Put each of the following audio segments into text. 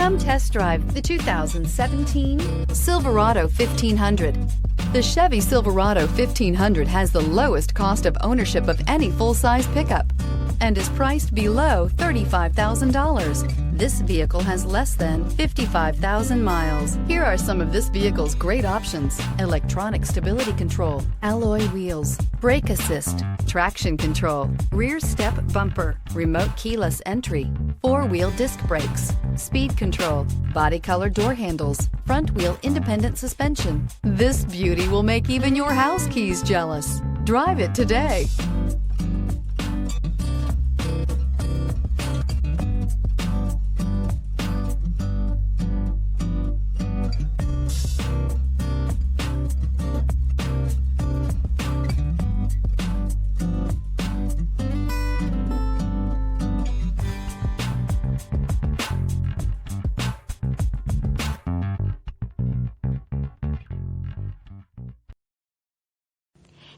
Come test drive the 2017 Silverado 1500. The Chevy Silverado 1500 has the lowest cost of ownership of any full-size pickup and is priced below $35,000. This vehicle has less than 55,000 miles. Here are some of this vehicle's great options: electronic stability control, alloy wheels, brake assist, traction control, rear step bumper, remote keyless entry, four-wheel disc brakes, speed control, body color door handles, front wheel independent suspension. This beauty will make even your house keys jealous. Drive it today.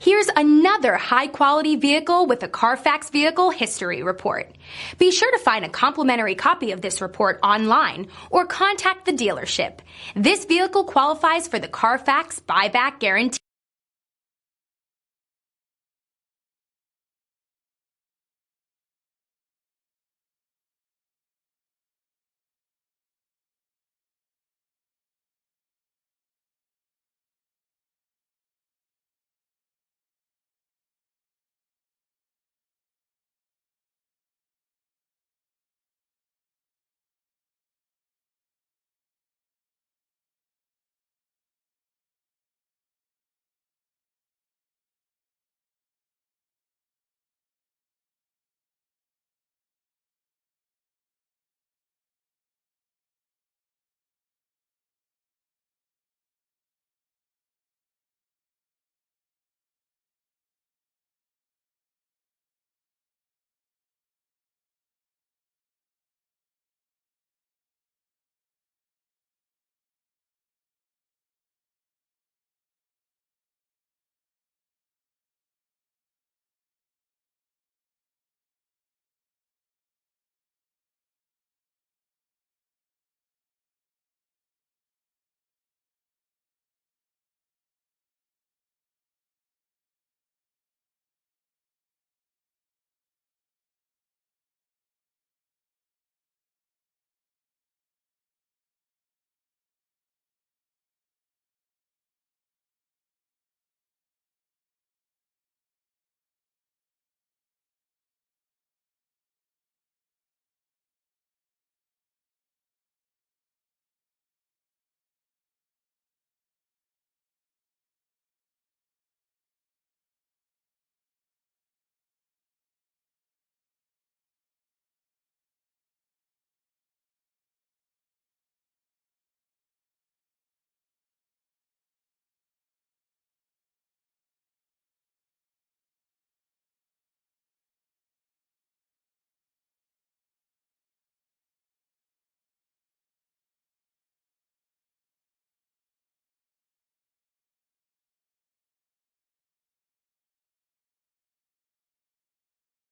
Here's another high-quality vehicle with a Carfax Vehicle History Report. Be sure to find a complimentary copy of this report online or contact the dealership. This vehicle qualifies for the Carfax Buyback Guarantee.